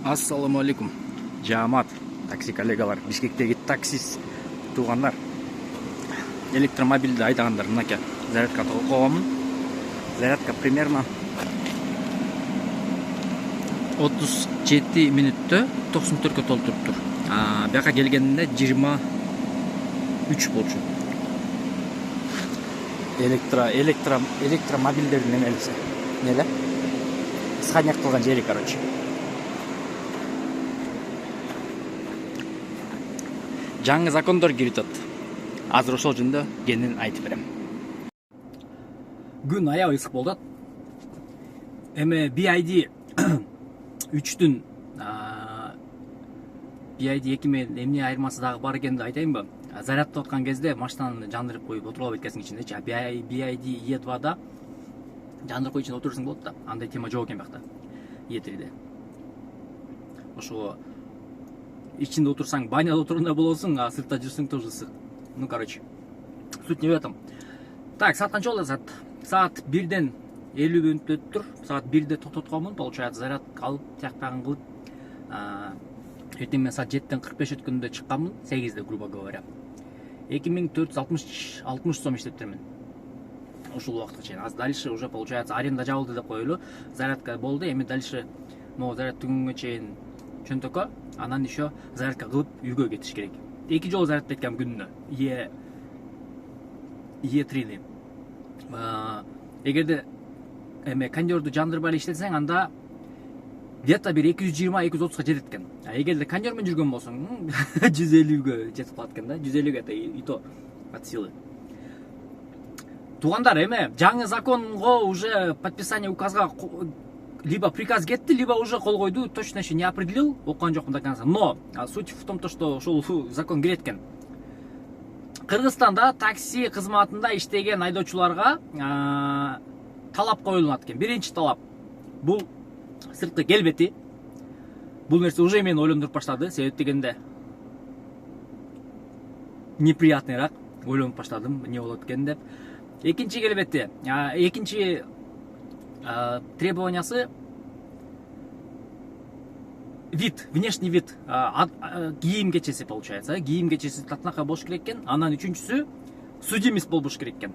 Ассаламу алейкум. Жамат, такси коллегалар, Бишкектеги таксист туугандар. Электромобилди айдагандар, мынакей зарядка коомун. Зарядка примерно 37 мүнөттө 94 толтуруптур. Бияка келгенде 23 болчу. Электромобилдердин немелиси. Неле? Сханяк кылган жери, короче. Жаңы закондор кирип атат. Азыр ошол жөнүндө кенен айтып берем. Күн аябай ысык болду. Эми BID 3-түн BID 2 менен эмне айырмасы дагы бар экенин айтайынбы? Зарядтап аткан кезде машинаны жандырып коюп отуруп алып кеткенсиң ичинде. BID E2'да жандырып коюп ичинде отурсуң болот да. Андай тема жок экен бакта. E3'де. Ошо ичинде отурсаң, баняда отургандай болосуң, а сыртта жүрсөң тоже ысык. Ну, короче. Суть не в этом. Так, саат канча болду? Саат 1-ден 50 мүнөт өттүр. Саат 1-де токтотконмун, получается, зарядка алып, тияктагын кылып, эртең мен саат 7-ден 45 өткөндө чыкканмын, 8-де, грубо говоря. 2460 сом иштептермин. Ушул убакытка чейин. А дальше уже, получается, аренда жабылды деп коелу. Зарядка болду, эми дальше могу заряд түгөнгө чейин чөнтөккө, анан еще зарядка кылып үйгө кетиш керек. 2 жолу зарядтап эткем күнүнө. E3'ни. Эгерде эме кондёрду жандырбай эле иштетсең, анда где-то бир 220-230 жетет экен. Эгерде кондёр менен жүргөн болсоң, 150-гө жетип калат экен да. 150-ге и то от силы. Туугандар, эме жаңы законго уже подписание указга либо приказ кетти, либо уже кол койду, точно еще не определил, окуган жокмун до конца. Но суть в том, что ушул закон кирет экен. Кыргызстанда такси кызматында иштеген айдоочуларга талап коюлат экен. Биринчи талап бул сырткы келбети. Бул нерсе уже мени ойлондуруп баштады. Себеп дегенде неприятныйраак ойлонуп баштадым, эмне болот экен деп. Экинчи келбети, экинчи требованиясы вид, внешний вид, кийим кечеси получается, кийим кечеси татынака болуш керек экен. Анан үчүнчүсү судимость болуш керек экен.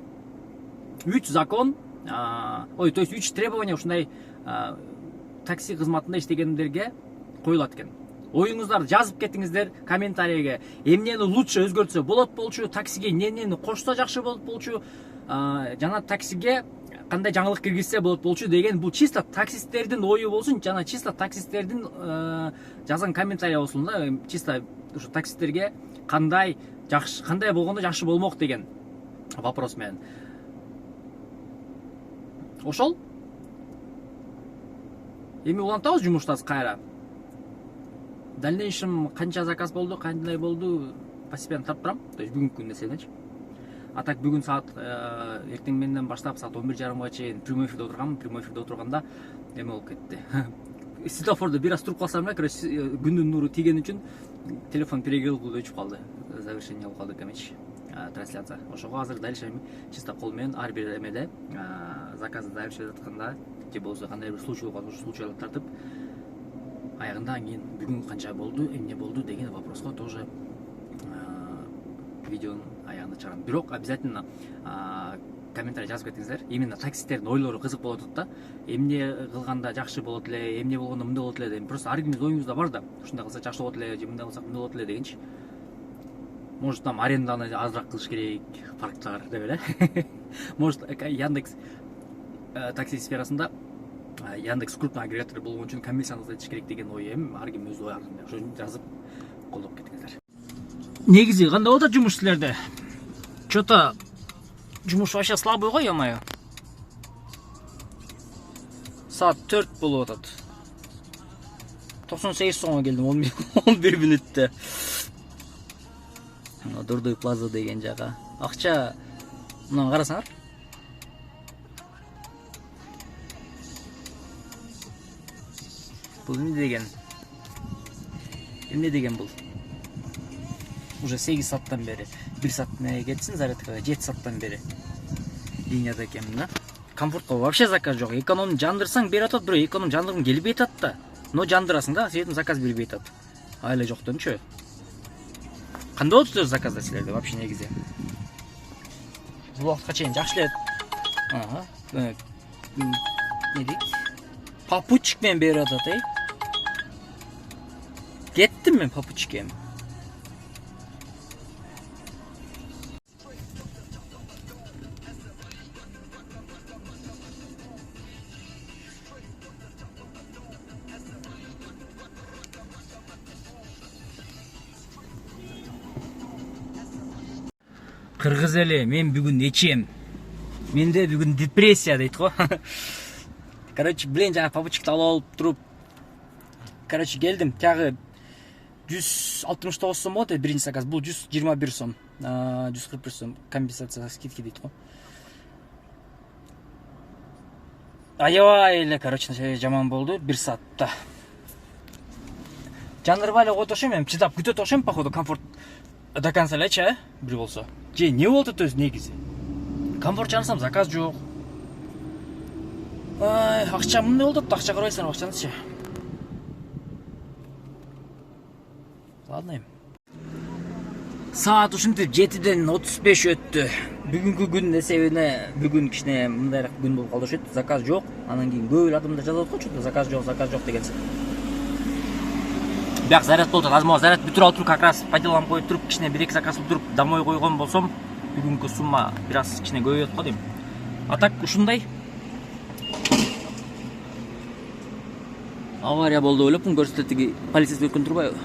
3 закон, то есть 3 требования ушундай такси кызматында иштегендерге коюлат экен. Оюңуздарды жазып кетиңиздер комментарийге. Эмнени лучше өзгөртсө болот болчу, таксиге эмнени кошсо жакшы болот болчу, жана таксиге кандай жаңылык киргизсе болот болчу деген, бул чисто таксисттердин ою болсун, жана чисто таксисттердин жазган комментарий болсун да, чисто ушу таксисттерге кандай болгондо жакшы болмок деген вопрос менен. Ошол эми улантабыз жумуштабыз кайра. Дальнейшем канча заказ болду, кандай болду, постепенно тарап турам. То есть бүгүнкү нерседенчи. А так бүгүн саат эртең менден баштап саат 11:30га чейин прямой эфирде отурганмын. Прямой эфирде отурганда эме болуп кетти. Светофордо бир аз туруп калсам эле, короче, күндүн нуру тийген үчүн телефон перегрел болуп өчүп калды. Завершение болуп калды эмечи. Трансляция. Ошого азыр дальше чисто кол менен ар бир эмеде заказды завершить атканда, же болбосо кандай бир случай болгон, ошол случайларды тартып аягында кийин бүгүн канча болду, эмне болду деген вопроско тоже видеонун аягында чыгарам. Бирок обязательно комментарий жазып кетиңиздер. Именно таксисттердин ойлору кызык болот да. Эмне кылганда жакшы болот эле, эмне болгондо мындай болот эле деген. Просто ар кимдин оюңузда бар да. Ушундай кылсак жакшы болот эле, же мындай кылсак мындай болот эле дегенчи. Может, там аренданы азыраак кылыш керек, парктар деп эле. Может, Яндекс такси сферасында Яндекс крупный агрегатор болгон үчүн комиссияны азайтыш керек деген ой эми ар ким өз оюн ошону жазып колдоп кетиңиздер. Негизи кандай болуп атат жумуш силерде? Что-то жумуш вообще слабый го, ё-моё. Саат 4 болуп атат. 98 сомго келдим 11 мүнөттө. Дурдуй плаза деген жага. Акча мына карасаңар. Бул эмне деген? Эмне деген бул? Уже 8 сааттан бери, 1 саат кетсин зарядкага, 7 сааттан бери линияда экенмин да. Комфортко вообще заказ жок. Эконом жандырсаң берип атат, бирок эконом жандыргым келбей атат да. но жандырасың да, сен заказ бербей атат. Айла жоктончу. Кандай болуп атат заказда силерде вообще негизи? Бул убакытка чейин жакшы эле. Ага. Не дейт? Попутчик менен берип атат, Кеттим мен попутчикке. Кыргыз эли, мен бүгүн эчем. Менде бүгүн депрессия дейт го. Короче, блин, жана попутчикти алып туруп. Короче, келдим. Тагы 169 сом болот, биринчи заказ. Бул 121 сом. 141 сом компенсация скидки дейт го. Аябай эле, короче, жаман болду. 1 саатта. Жандырбай эле койт окшойм, мен чыдап күтөт окшойм, походу, комфорт до конца элечи, бир болсо. Же не болот өтөбүз негизи? Комфорт чансам заказ жок. Ай, акча мындай болду, акча карабайсың акчанычы. Ладно. Саат ушинтип 7-ден 35 өттү. Бүгүнкү күн эсебине бүгүн кичине мындайраак күн болуп калды окшойт. Заказ жок. Анан кийин көп эле адамдар жазат го, чөтө заказ жок деген. Бияк заряд болду. Азыр заряд бүтүрүп алып туруп, как раз по делам коюп туруп, кичине 1-2 заказ кылып туруп, домой койгон болсом, бүгүнкү сумма бир аз кичине көбөйөт го дейм. А так ушундай. Авария болду ойлопмун, көрсөтөт, полицейский өткөн турбайбы?